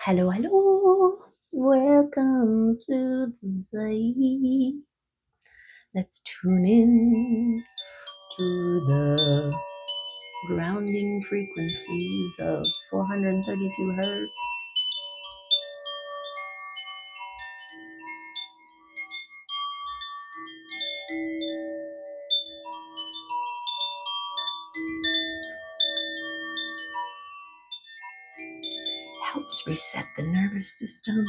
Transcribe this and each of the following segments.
Hello, hello. Welcome to today. Let's tune in to the grounding frequencies of 432 hertz. Helps reset the nervous system.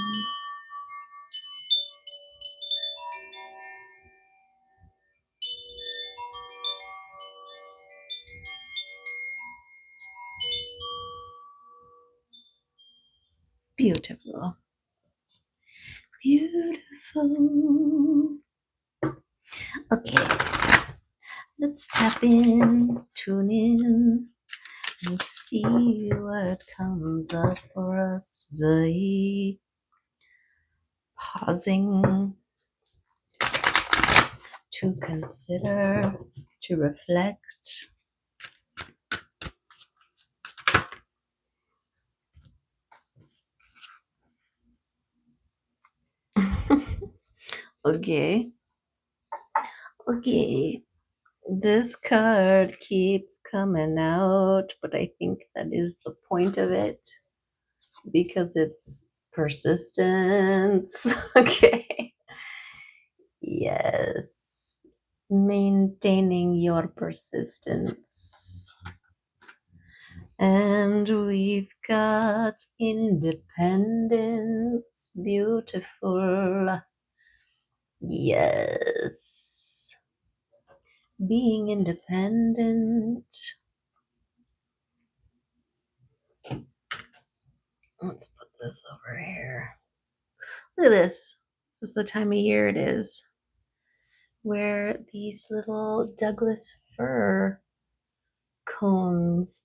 Beautiful. Beautiful. Okay, let's tap in, tune in, and see what comes up for us today. Pausing to consider, to reflect. Okay. Okay. This card keeps coming out, but I think that is the point of it because it's persistence. Okay. Yes. Maintaining your persistence. And we've got independence. Beautiful. Yes. Being independent. Let's put this over here. Look at this. This is the time of year it is where these little Douglas fir cones,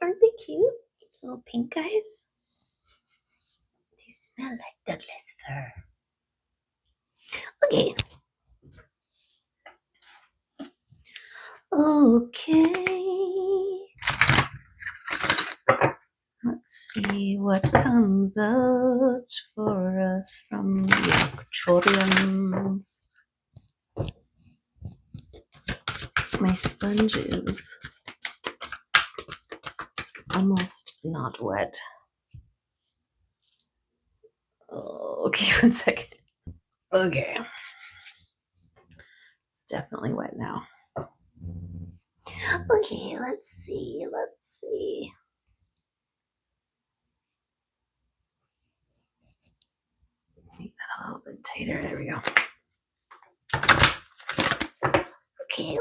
aren't they cute? These little pink guys. They smell like Douglas fir. Okay. Okay. Let's see what comes out for us from the Actuariums. My sponge is almost not wet. Oh, okay, 1 second. Okay. It's definitely wet now. Okay, let's see. Make that a little bit tighter. There we go. Okay.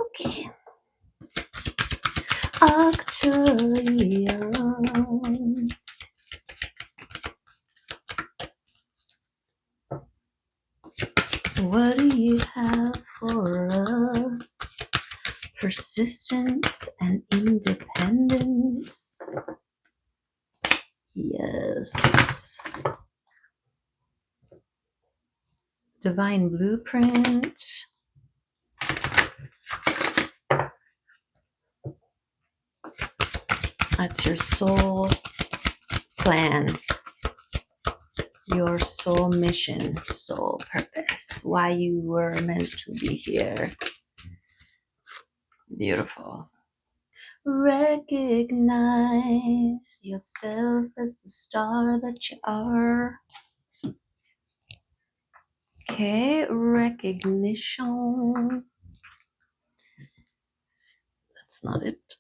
Actuariums. What do you have for us? Persistence and independence. Yes. Divine blueprint. That's your soul plan, your soul mission, soul purpose, why you were meant to be here. Beautiful. Recognize yourself as the star that you are. Okay, recognition. That's not it.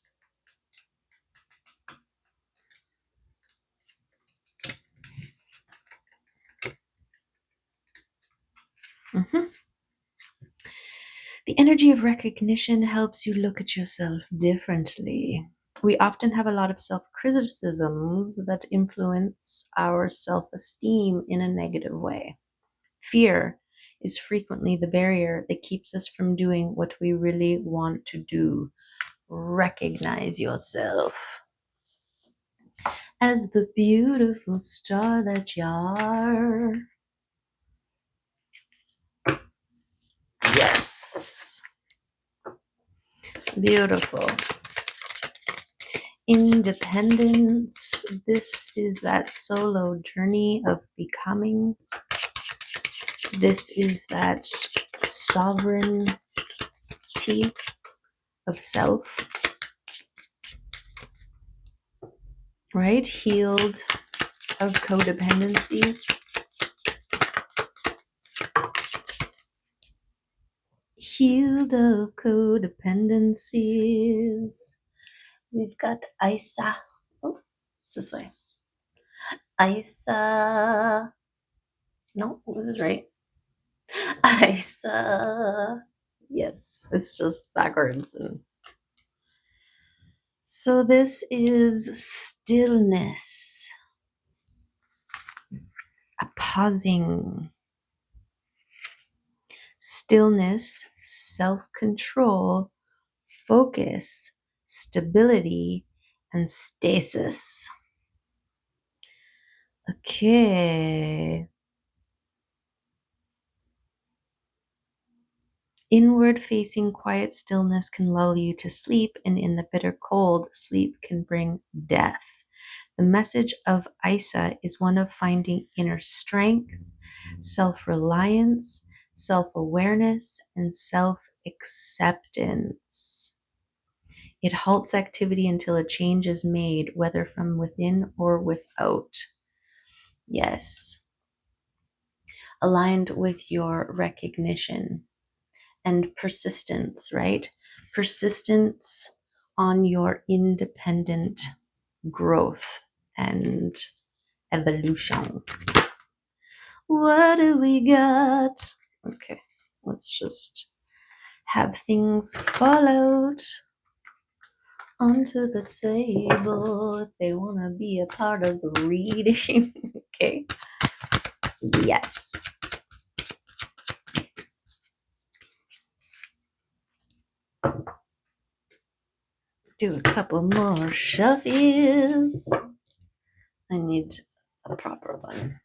The energy of recognition helps you look at yourself differently. We often have a lot of self-criticisms that influence our self-esteem in a negative way. Fear is frequently the barrier that keeps us from doing what we really want to do. Recognize yourself as the beautiful star that you are. Yes. Beautiful. Independence. this is that solo journey of becoming. This is that sovereignty of self, right? Healed of codependencies. Healed of codependencies. We've got Isa. Oh, it's this way. Isa. No, it was right. Isa. Yes, it's just backwards. So this is stillness, a pausing. Stillness, self-control, focus, stability, and stasis. Okay. Inward-facing quiet stillness can lull you to sleep, and in the bitter cold, sleep can bring death. The message of Isa is one of finding inner strength, self-reliance, self-awareness, and self-acceptance. It halts activity until a change is made, whether from within or without. Yes. Aligned with your recognition and persistence, right? Persistence on your independent growth and evolution. What do we got? Okay, let's just have things fall out onto the table if they want to be a part of the reading. Okay. Yes. Do a couple more shuffles. I need a proper one.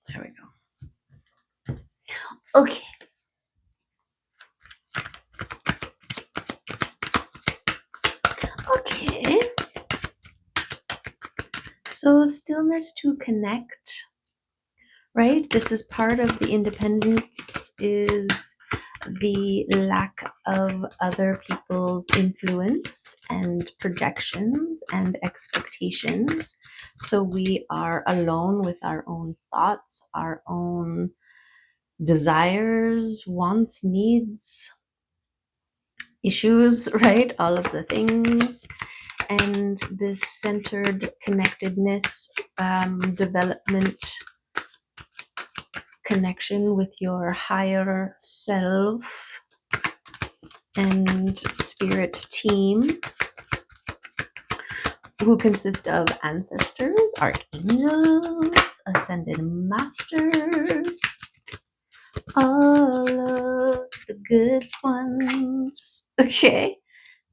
There we go. Okay. Okay. So stillness to connect, right? This is part of the independence, is the lack of other people's influence and projections and expectations. So we are alone with our own thoughts, our own desires, wants, needs, issues, right? All of the things. And this centered connectedness, development, connection with your higher self and spirit team, who consist of ancestors, archangels, ascended masters, all of the good ones. Okay,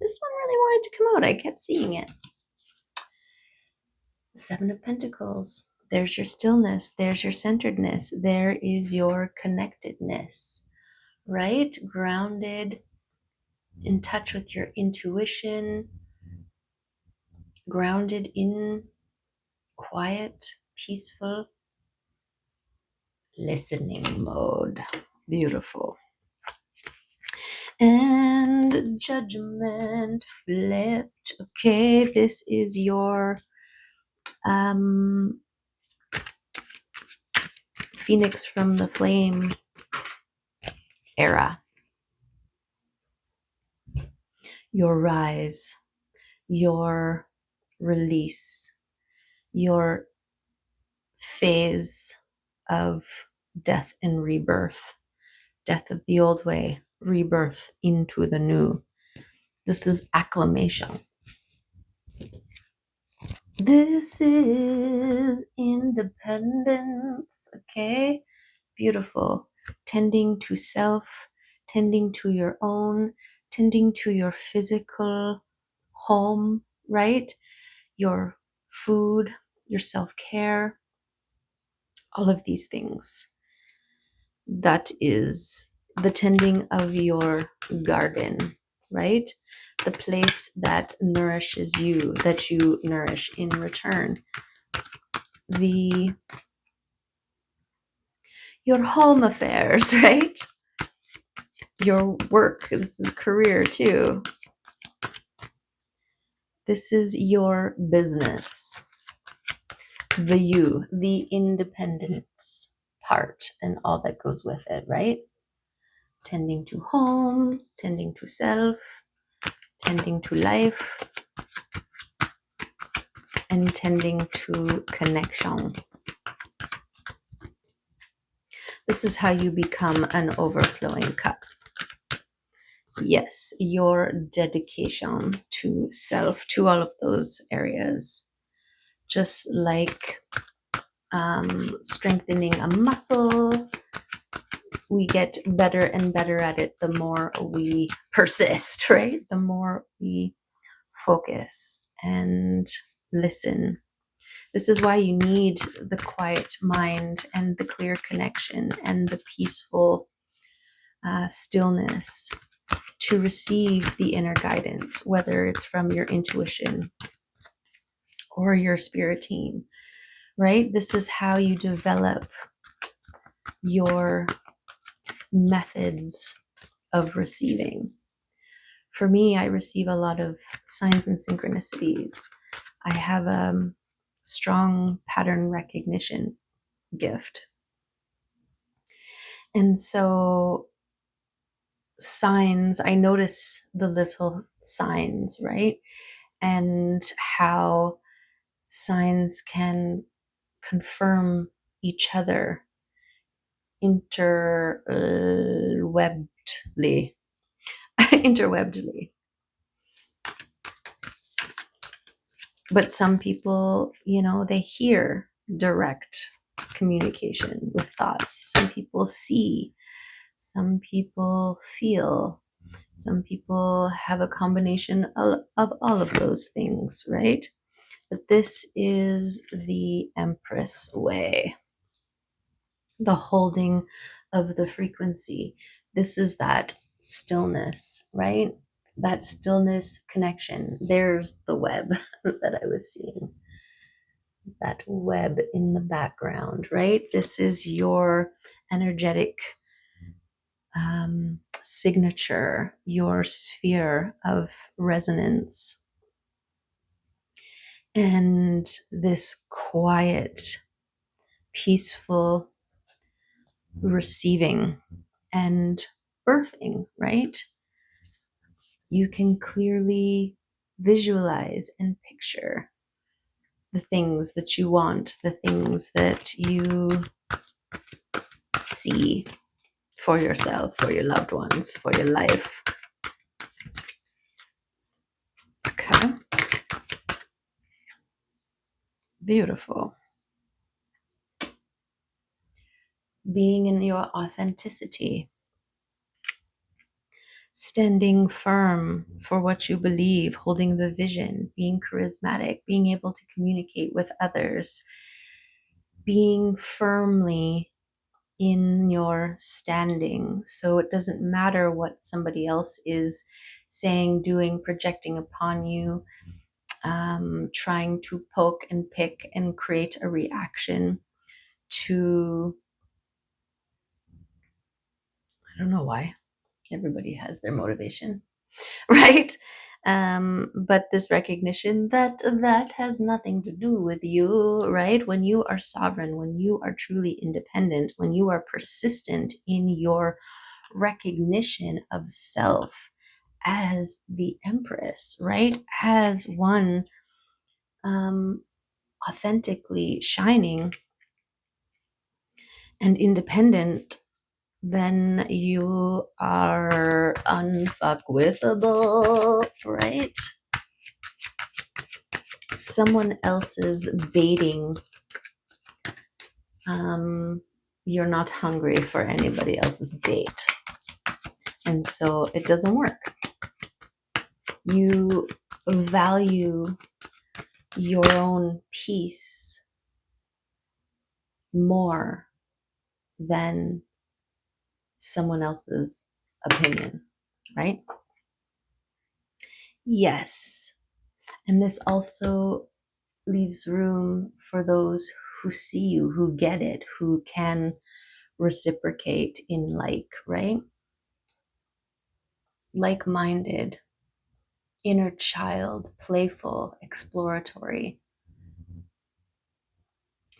this one really wanted to come out. I kept seeing it. The Seven of Pentacles. There's your stillness. There's your centeredness. There is your connectedness, right? Grounded, in touch with your intuition, grounded in quiet, peaceful listening mode. Beautiful. And Judgment flipped. Okay, this is your Phoenix from the Flame era. Your rise, your release, your phase of death and rebirth, death of the old way, rebirth into the new. This is acclamation. This is independence. Okay, beautiful. Tending to self, tending to your own, tending to your physical home, right? Your food, your self-care, all of these things. That is the tending of your garden, right? The place that nourishes you, that you nourish in return. Your home affairs, right? Your work. This is career too. This is your business. The you, the independence part, and all that goes with it, right? Tending to home, tending to self, tending to life, and tending to connection. This is how you become an overflowing cup. Yes, your dedication to self, to all of those areas, just like strengthening a muscle. We get better and better at it the more we persist, right? The more we focus and listen. This is why you need the quiet mind and the clear connection and the peaceful stillness to receive the inner guidance, whether it's from your intuition or your spirit team, right? This is how you develop your methods of receiving. For me, I receive a lot of signs and synchronicities. I have a strong pattern recognition gift. And so signs, I notice the little signs, right? And how signs can confirm each other interwebedly. interwebedly. But some people, they hear direct communication with thoughts. Some people see, some people feel, some people have a combination of all of those things, right? But this is the Empress way, the holding of the frequency. This is that stillness, right? That stillness connection. There's the web that I was seeing. That web in the background, right? This is your energetic signature, your sphere of resonance. And this quiet, peaceful receiving and birthing, right? You can clearly visualize and picture the things that you want, the things that you see for yourself, for your loved ones, for your life. Okay. Beautiful. Being in your authenticity, standing firm for what you believe, holding the vision, being charismatic, being able to communicate with others, being firmly in your standing. So it doesn't matter what somebody else is saying, doing, projecting upon you, trying to poke and pick and create a reaction to, I don't know why. Everybody has their motivation, right? But this recognition that has nothing to do with you, right? When you are sovereign, when you are truly independent, when you are persistent in your recognition of self as the Empress, right? As one authentically shining and independent, then you are unfuckwithable, right? Someone else's baiting, you're not hungry for anybody else's bait. And so it doesn't work. You value your own peace more than someone else's opinion, right? Yes. And this also leaves room for those who see you, who get it, who can reciprocate in like, right? Like-minded, inner child, playful, exploratory.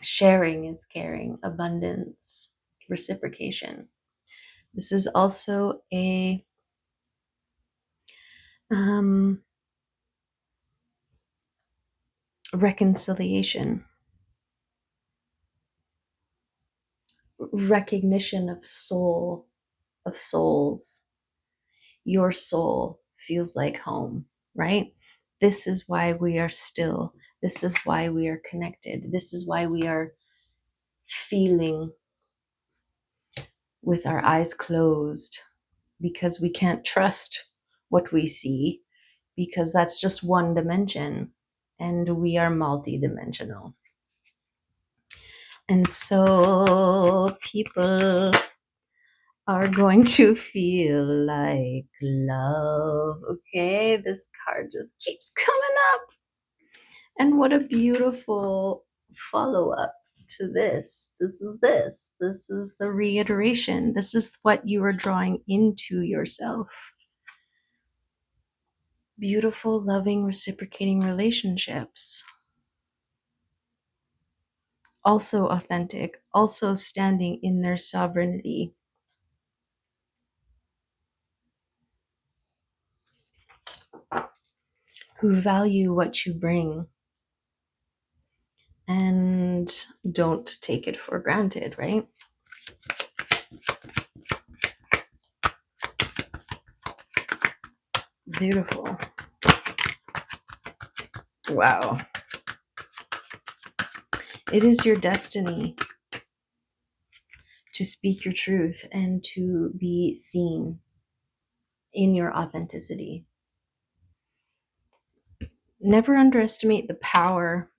Sharing is caring, abundance, reciprocation. This is also a reconciliation, recognition of soul, of souls. Your soul feels like home, right? This is why we are still. This is why we are connected. This is why we are feeling with our eyes closed, because we can't trust what we see, because that's just one dimension and we are multidimensional. And so people are going to feel like love. Okay, this card just keeps coming up. And what a beautiful follow up to this. This is this. This is the reiteration. This is what you are drawing into yourself. Beautiful, loving, reciprocating relationships. Also authentic, also standing in their sovereignty. Who value what you bring and don't take it for granted, right? Beautiful. Wow. It is your destiny to speak your truth and to be seen in your authenticity. Never underestimate the power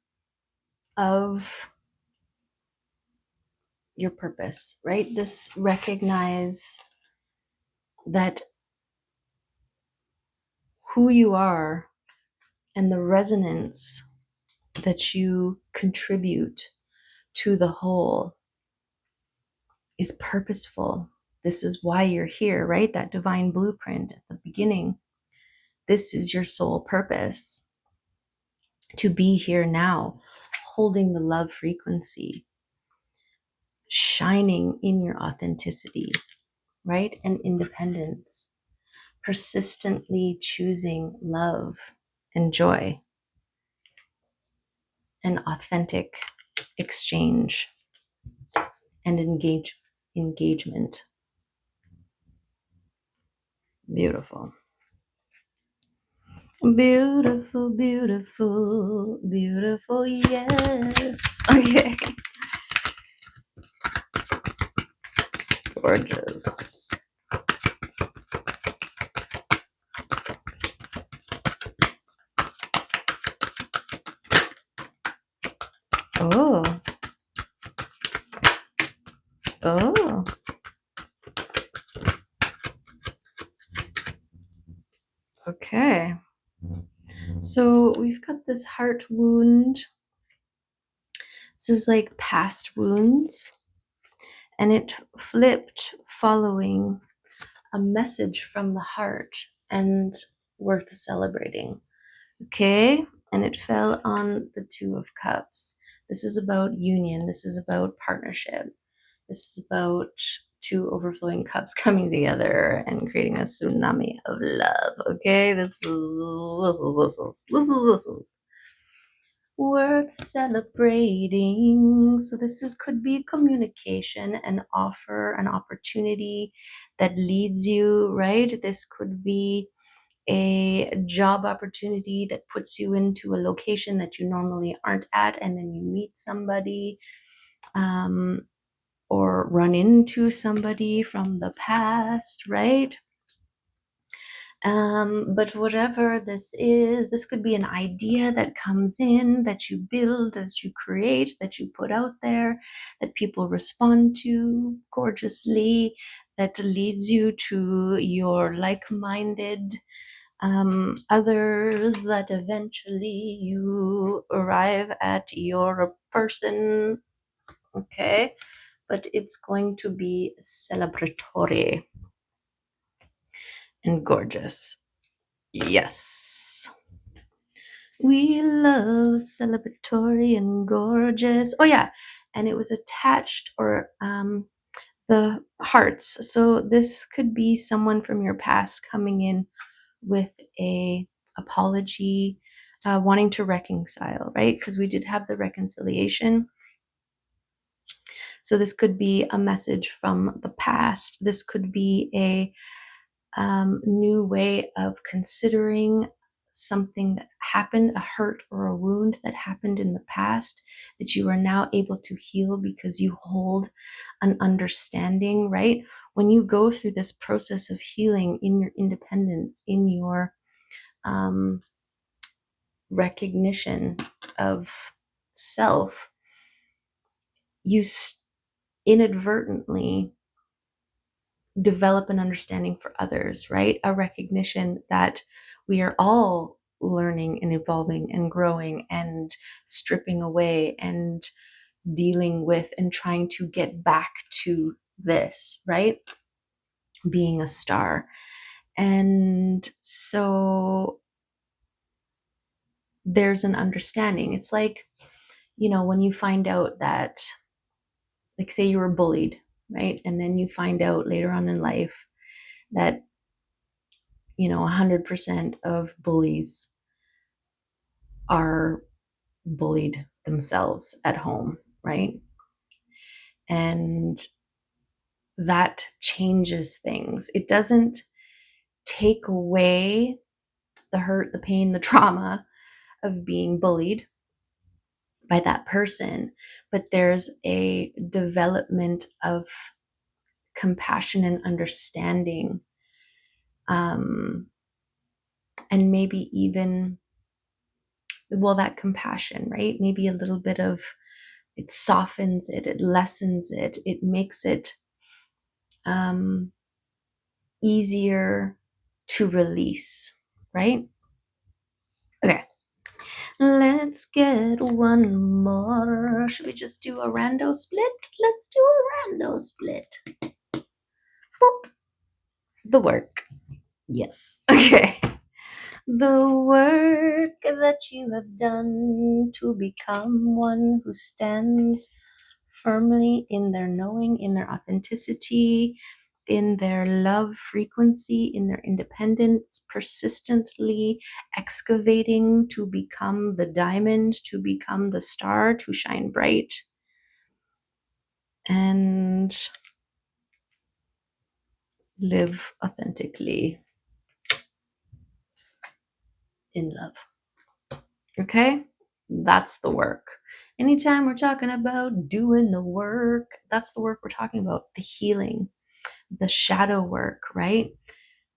of your purpose, right? This recognize that who you are and the resonance that you contribute to the whole is purposeful. This is why you're here, right? That divine blueprint at the beginning. This is your soul purpose, to be here now, holding the love frequency, shining in your authenticity, right? And independence, persistently choosing love and joy and authentic exchange and engagement. Beautiful. Beautiful, beautiful, beautiful, yes. Okay. Gorgeous. Oh. Oh. Okay. So we've got this heart wound. This is like past wounds. And it flipped following a message from the heart and worth celebrating. Okay. And it fell on the Two of Cups. This is about union. This is about partnership. This is about two overflowing cups coming together and creating a tsunami of love. Okay, this is worth celebrating. So this is could be communication, an offer, an opportunity that leads you, right? This could be a job opportunity that puts you into a location that you normally aren't at, and then you meet somebody. Or run into somebody from the past, right? But whatever this is, this could be an idea that comes in, that you build, that you create, that you put out there, that people respond to gorgeously, that leads you to your like-minded others, that eventually you arrive at your person. Okay, but it's going to be celebratory and gorgeous. Yes. We love celebratory and gorgeous. Oh yeah, and it was attached, or the hearts. So this could be someone from your past coming in with a apology, wanting to reconcile, right? Because we did have the reconciliation. So this could be a message from the past. This could be a new way of considering something that happened, a hurt or a wound that happened in the past, that you are now able to heal because you hold an understanding, right? When you go through this process of healing in your independence, in your recognition of self, you inadvertently develop an understanding for others, right? A recognition that we are all learning and evolving and growing and stripping away and dealing with and trying to get back to this, right? Being a star. And so there's an understanding. It's like, when you find out that, like, say you were bullied, right? And then you find out later on in life that 100% of bullies are bullied themselves at home, right? And that changes things. It doesn't take away the hurt, the pain, the trauma of being bullied by that person, but there's a development of compassion and understanding, and maybe even, well, that compassion, right? Maybe a little bit of, it softens it, it lessens it, it makes it easier to release, right? Okay, let's get one more. Should we just do a rando split? Let's do a rando split. Boop. The work. Yes. Okay. The work that you have done to become one who stands firmly in their knowing, in their authenticity, in their love frequency, in their independence, persistently excavating to become the diamond, to become the star, to shine bright, and live authentically in love. Okay? That's the work. Anytime we're talking about doing the work, that's the work we're talking about, the healing, the shadow work, right?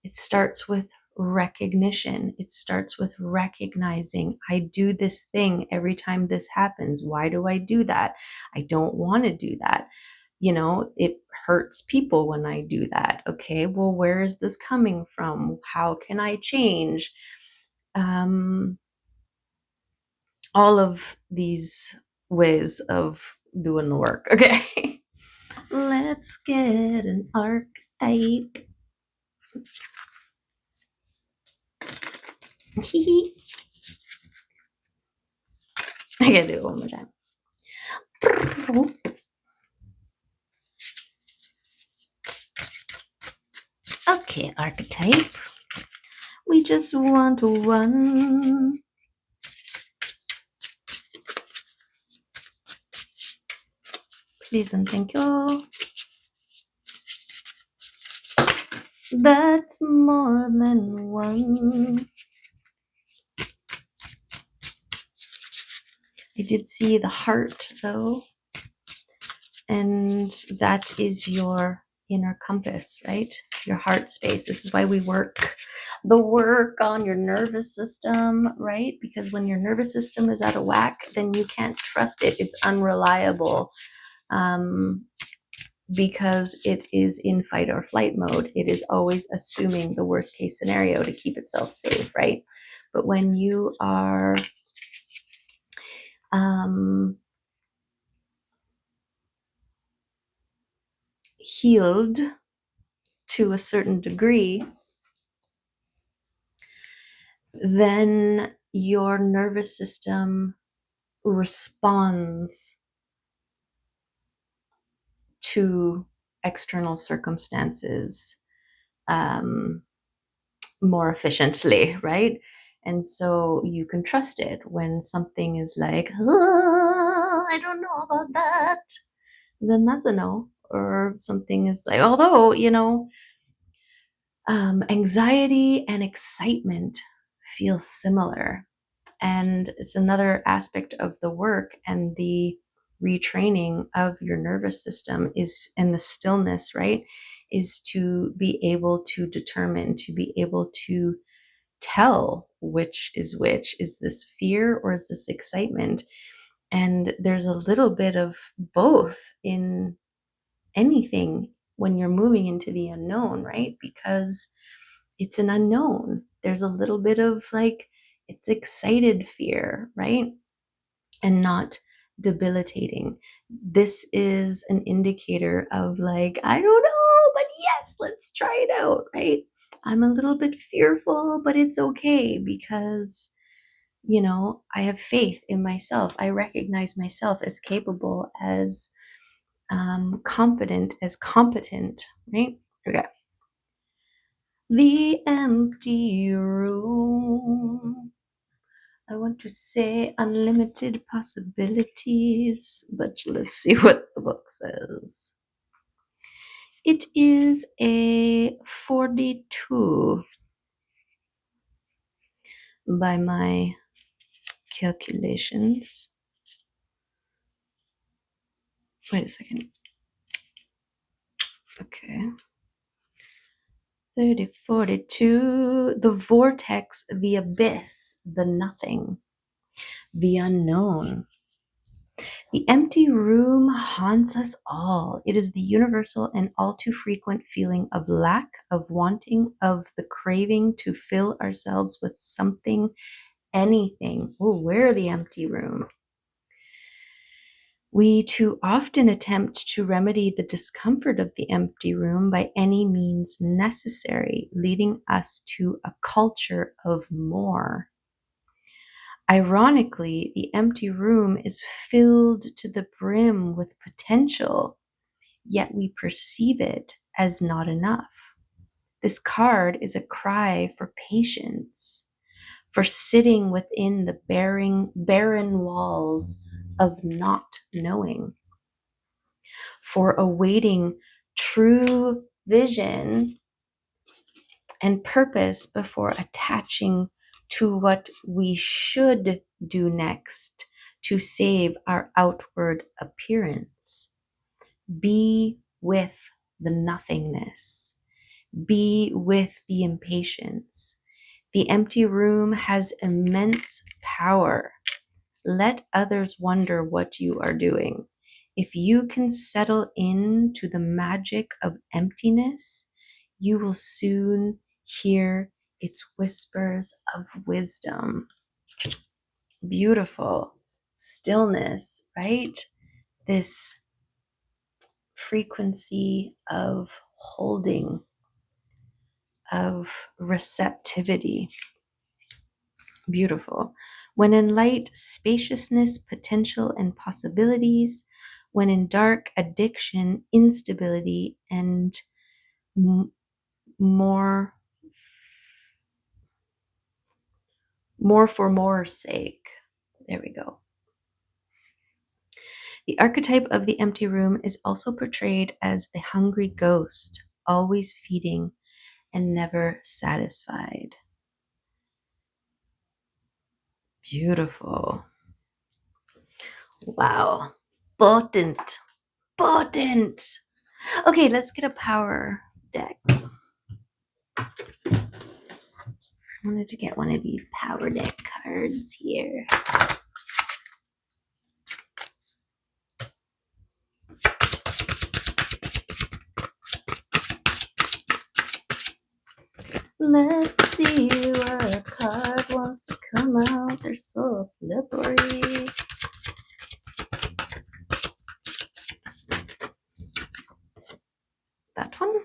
It starts with recognition. It starts with recognizing, I do this thing every time this happens. Why do I do that? I don't want to do that. It hurts people when I do that. Okay, well, where is this coming from? How can I change? All of these ways of doing the work. Okay. Let's get an archetype. I gotta do it one more time. Okay, archetype. We just want one. Please and thank you. That's more than one. I did see the heart though, and that is your inner compass, right? Your heart space. This is why we work the work on your nervous system, right? Because when your nervous system is out of whack, then you can't trust it. It's unreliable. Because it is in fight or flight mode. It is always assuming the worst case scenario to keep itself safe, right? But when you are healed to a certain degree, then your nervous system responds to external circumstances more efficiently, right? And so you can trust it when something is like, "Ah, I don't know about that," then that's a no. Or something is like, although, anxiety and excitement feel similar. And it's another aspect of the work and the retraining of your nervous system is in the stillness, right? Is to be able to determine, to be able to tell which is which. Is this fear or is this excitement? And there's a little bit of both in anything when you're moving into the unknown, right? Because it's an unknown. There's a little bit of like, it's excited fear, right? And not debilitating. This is an indicator of like, I don't know, but yes, let's try it out, right? I'm a little bit fearful, but it's okay because, I have faith in myself. I recognize myself as capable, as confident, as competent, right? Okay. The empty room. I want to say unlimited possibilities, but let's see what the book says. It is a 42 by my calculations. Wait a second. Okay. 30, 42. The vortex, the abyss, the nothing, the unknown. The empty room haunts us all. It is the universal and all too frequent feeling of lack, of wanting, of the craving to fill ourselves with something, anything. Oh, we're the empty room. We too often attempt to remedy the discomfort of the empty room by any means necessary, leading us to a culture of more. Ironically, the empty room is filled to the brim with potential, yet we perceive it as not enough. This card is a cry for patience, for sitting within the barren walls of not knowing, for awaiting true vision and purpose before attaching to what we should do next to save our outward appearance. Be with the nothingness. Be with the impatience. The empty room has immense power. Let others wonder what you are doing. If you can settle into the magic of emptiness, you will soon hear its whispers of wisdom. Beautiful stillness, right? This frequency of holding, of receptivity. Beautiful. When in light, spaciousness, potential, and possibilities. When in dark, addiction, instability, and more for more's sake. There we go. The archetype of the empty room is also portrayed as the hungry ghost, always feeding and never satisfied. Beautiful. Wow. Potent. Potent. Okay, let's get a power deck. I wanted to get one of these power deck cards here. Let's see what card wants to come out. They're so slippery. That one?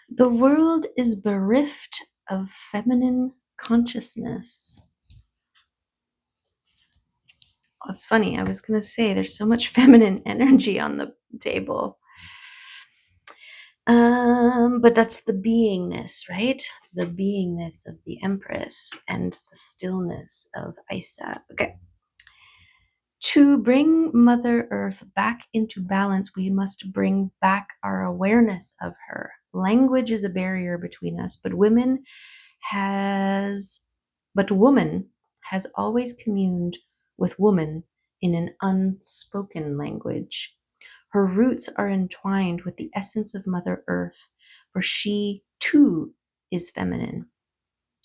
The world is bereft of feminine consciousness. Oh, it's funny. I was going to say there's so much feminine energy on the table. But that's the beingness, right? The beingness of the Empress and the stillness of Isa. Okay. To bring Mother Earth back into balance, we must bring back our awareness of her. Language is a barrier between us, but woman has always communed with woman in an unspoken language. Her roots are entwined with the essence of Mother Earth, for she too is feminine.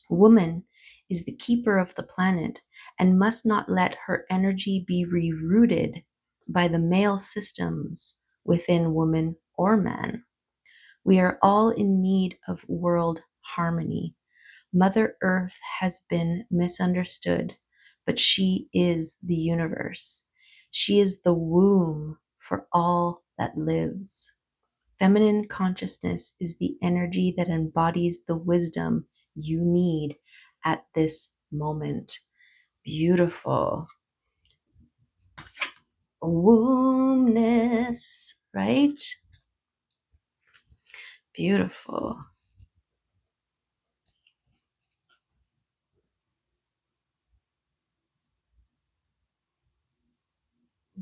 Woman is the keeper of the planet and must not let her energy be rerouted by the male systems within woman or man. We are all in need of world harmony. Mother Earth has been misunderstood, but she is the universe. She is the womb for all that lives. Feminine consciousness is the energy that embodies the wisdom you need at this moment. Beautiful. Wombness, right? Beautiful.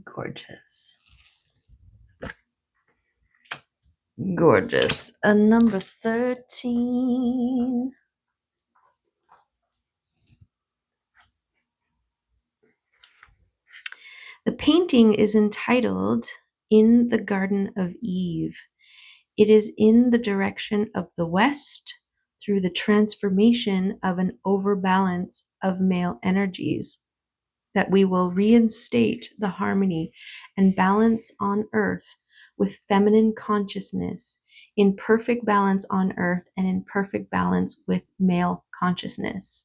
Gorgeous. Gorgeous. Number 13. The painting is entitled In the Garden of Eve. It is in the direction of the West through the transformation of an overbalance of male energies that we will reinstate the harmony and balance on earth with feminine consciousness, in perfect balance on earth and in perfect balance with male consciousness.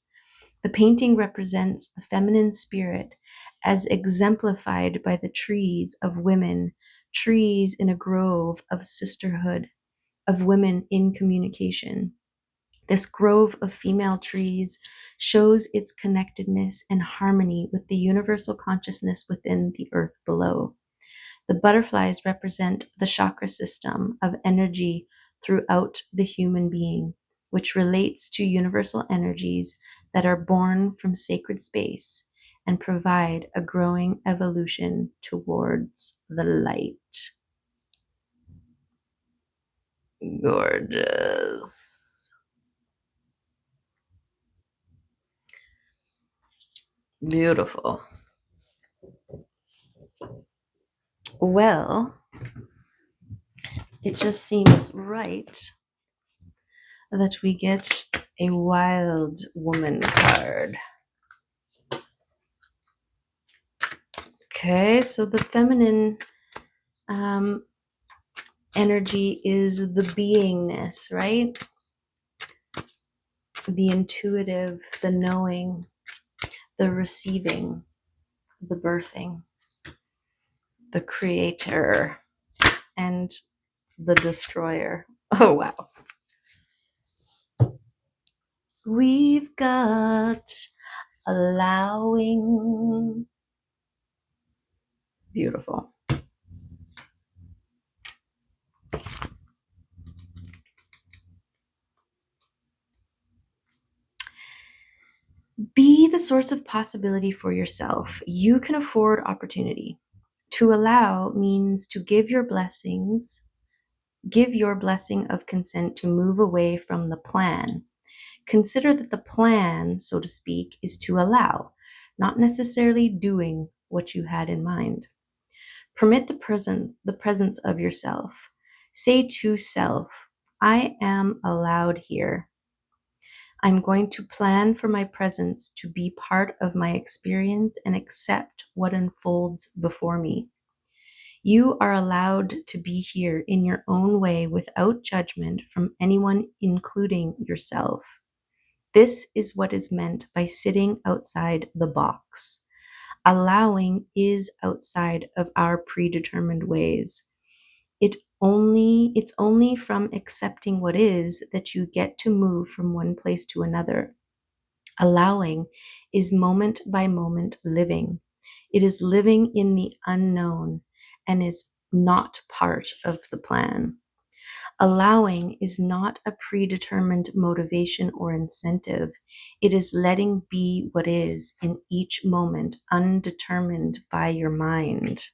The painting represents the feminine spirit as exemplified by the trees of women, trees in a grove of sisterhood, of women in communication. This grove of female trees shows its connectedness and harmony with the universal consciousness within the earth below. The butterflies represent the chakra system of energy throughout the human being, which relates to universal energies that are born from sacred space and provide a growing evolution towards the light. Gorgeous. Beautiful. Well, it just seems right that we get a wild woman card. Okay, so the feminine energy is the beingness, right? The intuitive, the knowing, the receiving, the birthing, the creator, and the destroyer. Oh, wow. We've got allowing. Beautiful. Be the source of possibility for yourself. You can afford opportunity. To allow means to give your blessings, give your blessing of consent to move away from the plan. Consider that the plan, so to speak, is to allow, not necessarily doing what you had in mind. Permit the presence of yourself. Say to self, I am allowed here. I'm going to plan for my presence to be part of my experience and accept what unfolds before me. You are allowed to be here in your own way without judgment from anyone, including yourself. This is what is meant by sitting outside the box. Allowing is outside of our predetermined ways. It's only from accepting what is that you get to move from one place to another. Allowing is moment by moment living. It is living in the unknown and is not part of the plan. Allowing is not a predetermined motivation or incentive. It is letting be what is in each moment, undetermined by your mind.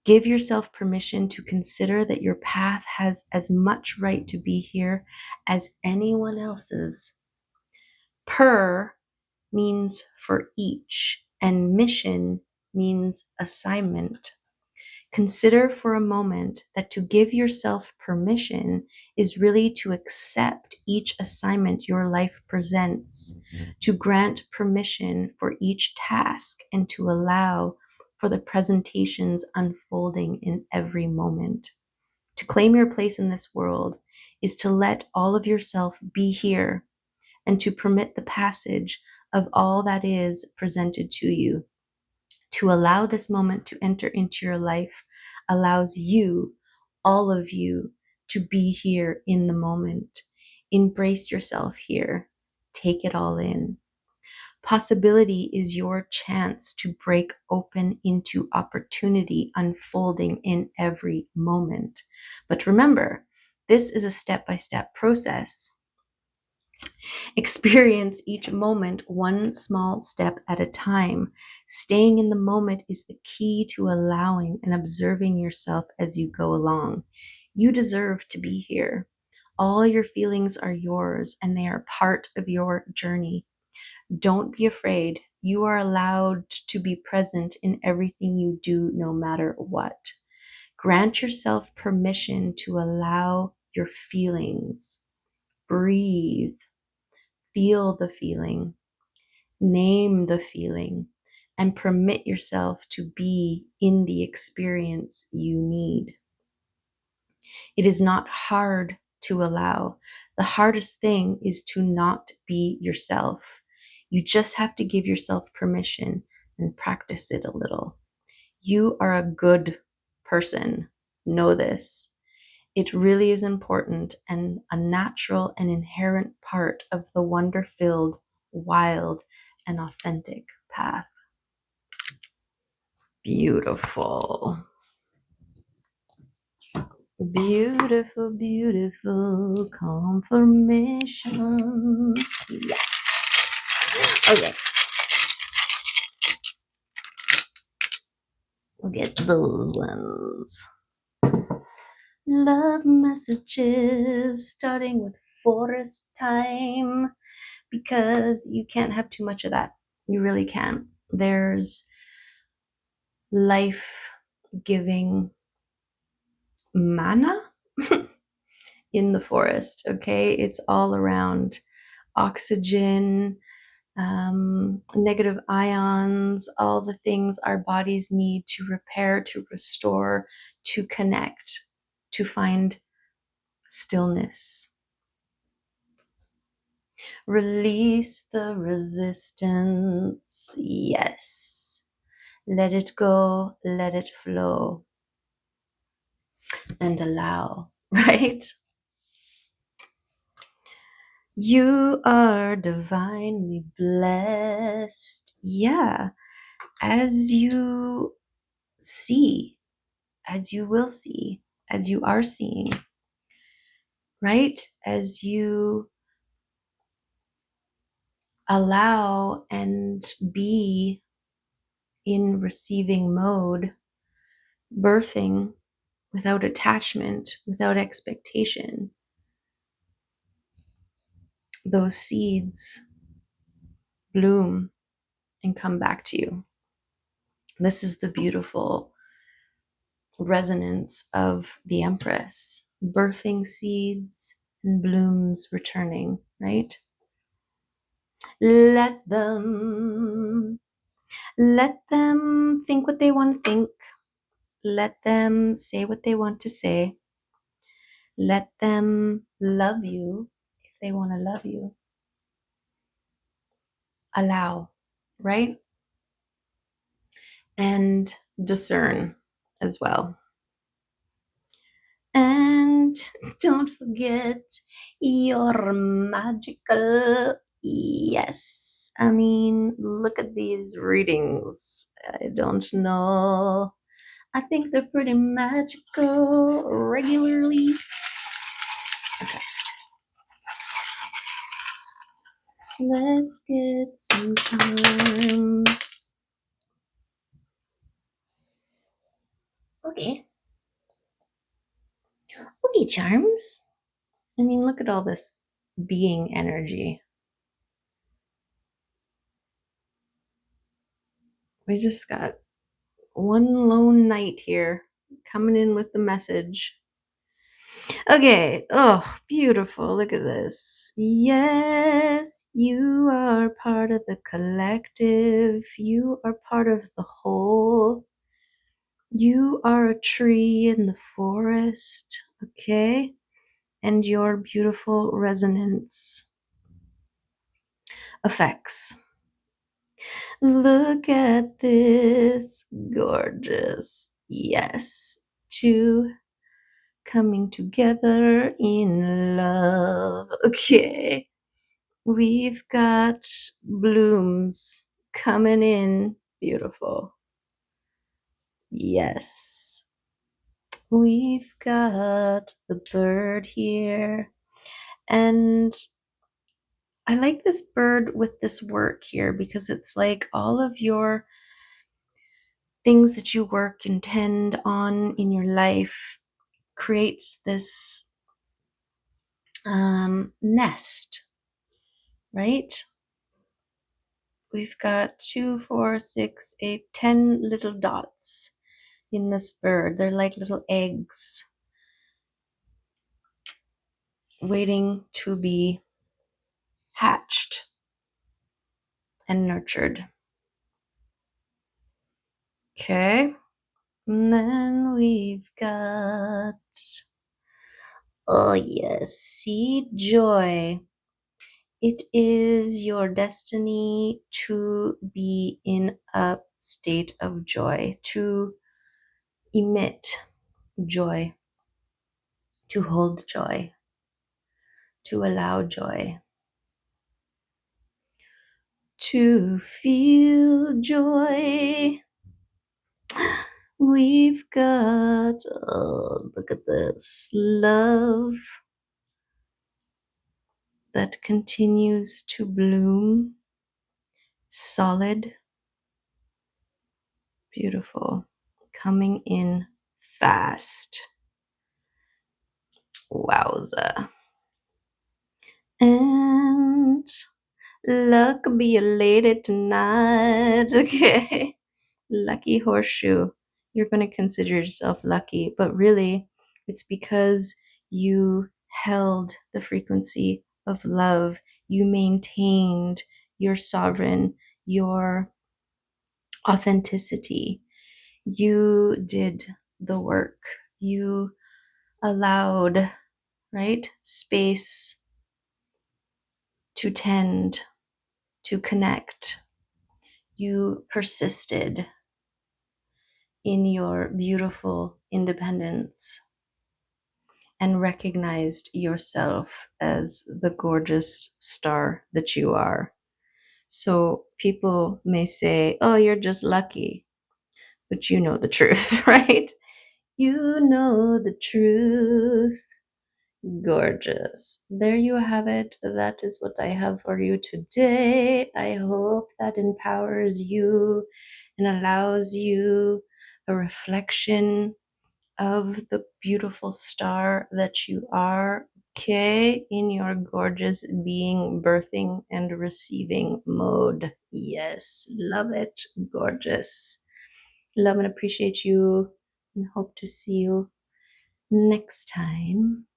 Give yourself permission to consider that your path has as much right to be here as anyone else's. Per means for each, and mission means assignment. Consider for a moment that to give yourself permission is really to accept each assignment your life presents, to grant permission for each task, and to allow for the presentations unfolding in every moment. To claim your place in this world is to let all of yourself be here and to permit the passage of all that is presented to you. To allow this moment to enter into your life allows you, all of you, to be here in the moment. Embrace yourself here. Take it all in. Possibility is your chance to break open into opportunity unfolding in every moment. But remember, this is a step-by-step process. Experience each moment one small step at a time. Staying in the moment is the key to allowing and observing yourself as you go along. You deserve to be here. All your feelings are yours and they are part of your journey. Don't be afraid. You are allowed to be present in everything you do, no matter what. Grant yourself permission to allow your feelings. Breathe. Feel the feeling, name the feeling, and permit yourself to be in the experience you need. It is not hard to allow. The hardest thing is to not be yourself. You just have to give yourself permission and practice it a little. You are a good person. Know this. It really is important and a natural and inherent part of the wonder-filled, wild, and authentic path. Beautiful. Beautiful, beautiful confirmation. Yes. Okay. We'll get those ones. Love messages, starting with forest time, because you can't have too much of that. You really can't. There's life-giving mana in the forest, okay? It's all around oxygen, negative ions, all the things our bodies need to repair, to restore, to connect, to find stillness. Release the resistance. Yes. Let it go, let it flow, and allow, right? You are divinely blessed. Yeah. As you see, as you will see, as you are seeing, right? As you allow and be in receiving mode, birthing without attachment, without expectation, those seeds bloom and come back to you. This is the beautiful resonance of the Empress, birthing seeds and blooms returning, right? Let them, let them think what they want to think. Let them say what they want to say. Let them love you if they want to love you. Allow, right? And discern as well. And don't forget, you're magical. Yes. I mean, look at these readings. I don't know. I think they're pretty magical regularly. Okay. Let's get some charms. Okay. Okay, charms. I mean, look at all this being energy. We just got one lone knight here coming in with the message. Okay. Oh, beautiful. Look at this. Yes, you are part of the collective. You are part of the whole. You are a tree in the forest. Okay. And your beautiful resonance effects. Look at this. Gorgeous. Yes. Two coming together in love. Okay. We've got blooms coming in. Beautiful. Yes. We've got the bird here. And I like this bird with this work here because it's like all of your things that you work and tend on in your life creates this nest, right? We've got 2, 4, 6, 8, 10 little dots in this bird. They're like little eggs waiting to be hatched and nurtured. Okay. And then we've got, oh yes, seed joy. It is your destiny to be in a state of joy, to emit joy, to hold joy, to allow joy, to feel joy. We've got, oh, look at this, love that continues to bloom, solid, beautiful, coming in fast. Wowza. And luck be a lady tonight. Okay. Lucky horseshoe. You're going to consider yourself lucky, but really it's because you held the frequency of love. You maintained your sovereign, your authenticity. You did the work. You allowed, right, space to tend, to connect. You persisted in your beautiful independence and recognized yourself as the gorgeous star that you are. So people may say, oh, you're just lucky, but you know the truth, right? You know the truth. Gorgeous. There you have it. That is what I have for you today. I hope that empowers you and allows you a reflection of the beautiful star that you are, okay, in your gorgeous being, birthing, and receiving mode. Yes, love it. Gorgeous. love and appreciate you and hope to see you next time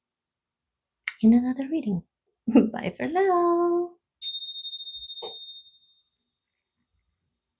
in another reading. Bye for now.